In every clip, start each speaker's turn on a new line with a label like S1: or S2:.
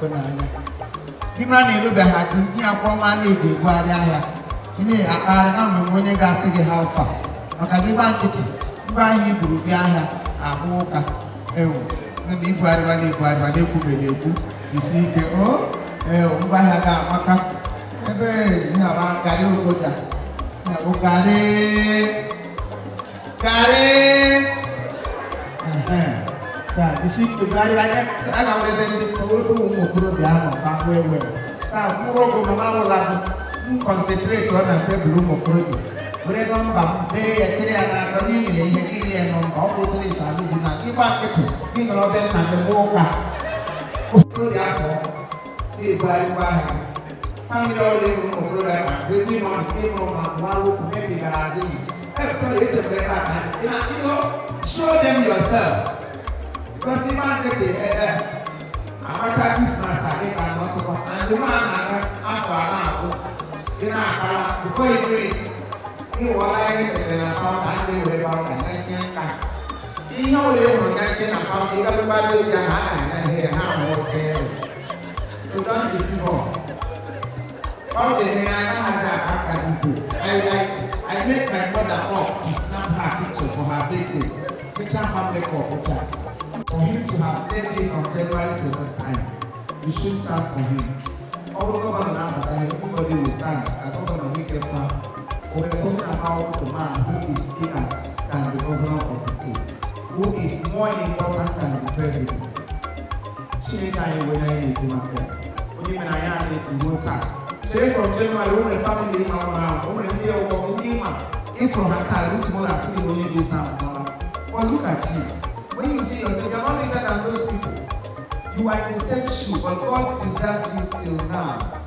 S1: nanya. Gimana ni lu berhati ni apa mana ide gua dia. Ini akan mengenai gasing halfa. Maka gimana kita? Gimana ibu dia aku kan? Nabi buat ku beleku. Isi ke gimana kan? Maka ni orang kaya ukoja. Na kare. Sa isi ke gari banyak. Agak berbeda kalau mukuru dia mau wewe. Sa muro ko mama lagi. Concentrate on the belum mukuru. Mereka membam ya ciri anak ini yang nombor putri satu di nanti pakai tu. Ini kalau bel nanti buka. Itu dia di bawah. Kami oleh mukuru ada. Jadi mau malu punya di garasi. Sorry, it's a great man. You know, show them yourself. Because if I get it, I'm a Chinese master. I cannot go. And the man before you do it, you are like an account and you will have a national account. You know, you have a national account. You got to buy your hand and here how much sale. So don't deceive us. All the men I have that I make my mother up to snap her picture for her birthday. Picture family picture. For him to have birthday from January to this time, you should start for him. All the government now, everybody will stand. I don't want to make a plan. We're talking about the man who is bigger than the governor of the state, who is more important than the president. Change when I need to make it. When you mean I am to go back. Say from January, when my family is around, when they are walking in, if from that time, it's more than 3 million days now. But look at you. When you see yourself, you're not richer than those people. You are in the same shoe, but God preserved you till now.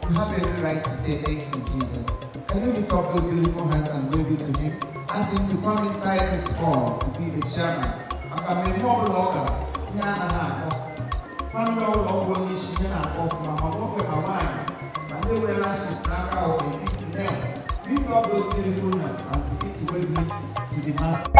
S1: You have every right to say thank you, Jesus. Can you lift up those beautiful hands and wave it to him? Ask him to come inside this hall to be the chairman. I can be more longer. One more when you see him off my walk with my wife. And they will last his black out and his nails. Lift up those beautiful hands and begin to wave me to the master.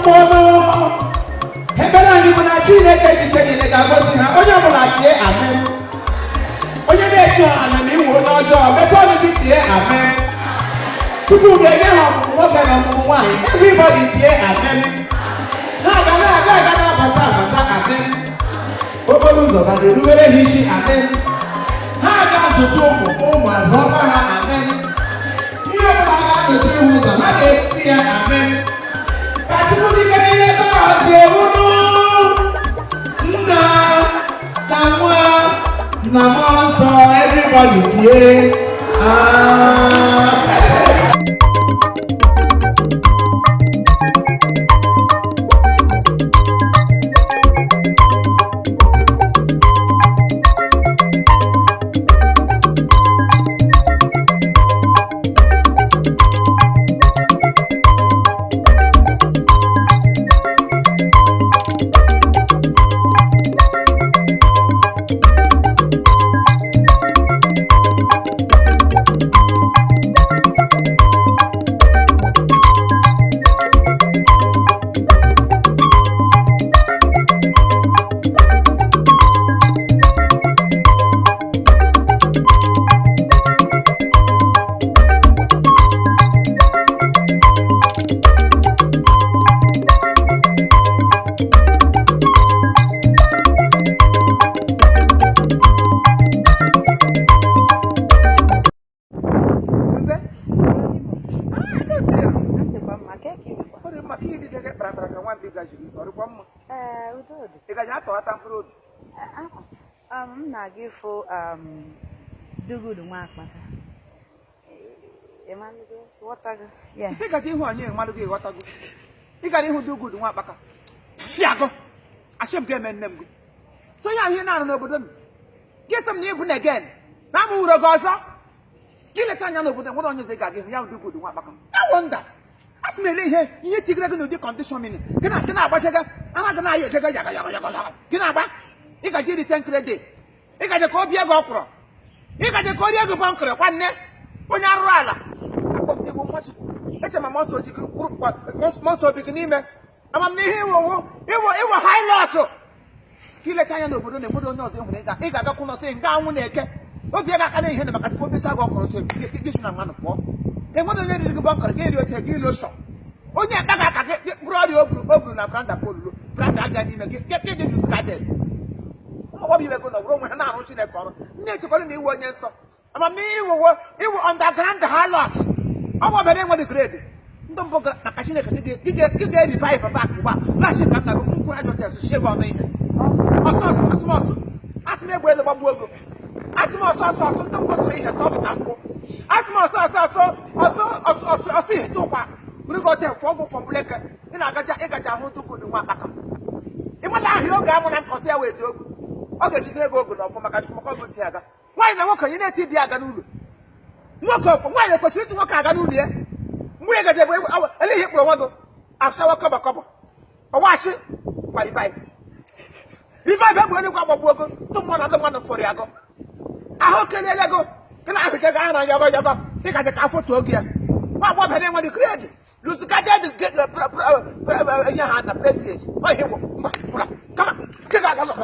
S2: mono. Hebera ni muna chine keji keji lega gosi ha. Onya muna tie amen. Onya nesho anami wo nojo. Mepo ni tie amen. Tuku gege ha woga na muwai. Everybody tie amen. Na bata amen. Oboluzo ba de ruwere hishi amen. Ha ga zutu ụmụ azọba ha amen. Ihe ọbụla ga-atụchi ihu ụzọ ha ga-ekwu ya amen. Ka Chukwu dike niile gọzie unu nna na nwa na mmụọ nsọ everybody tie amen.
S3: Nagifo dugudu mwakpaka. Emanigo watago. Yeah.
S4: Ise ka ti hu anye emanigo e watago. I ga ni hu dugudu mwakpaka. Fiago. Ashem ge men nemgo. So ya hie na no obodo m. Ge sam na ebu na again. Na mu wuro go ozo. Gi leta anya no obodo m onye ze ga ge ya dugudu mwakpaka. I wonder. Asmele ihe tigre go no di condition mini. Gina agbachega. Ama gina aye jega yaga. Gina agba. I ga ji recent day. I ga je ko bia go okro. I ga je ko ri ego bankre kwanne. Onye arụ ala. Akpọsi egbo mmachi. Eche ma monso ji group kwa monso bi n'ime. Ama m ihe iwo highlight. Kile tanya no obodo na obodo onye ọzọ hụrụ ị ga agakwu no sị nga anwụ na-eke. Obi ga aka na ihe na maka ko becha go okro nke gisu na mmanụ pụọ. Enwere onye riri go bankre ga eri ote ga ilo shop. Onye akpaga aka brọri oburu na branda polu. Branda aga n'ime ke dị discarded. What you go to room and now she never come. Nature calling you one yes. I'm a me you underground the high lot. I'm what they want to grade. Don't forget a catching a revive back. Last year, I'm going to shave on me. Ask me where the bomb will go. Ask me also don't say a solid uncle. Ask me also see too far. We got there from Black and I got a who to go to one back. In my life, you got one and cause there with you. Okay, you go good for my country. Why the worker in a TV Aganulu? Look up, why the pursuit to work Aganulu? We got a little one. I'll show a cover. A wash it by revive. Revive when you come up, don't want another one for Yago. I hope can I go? Can I take a Yago? Think I can afford to again. What had anyone to create? Lose the guy to get the privilege. Why him?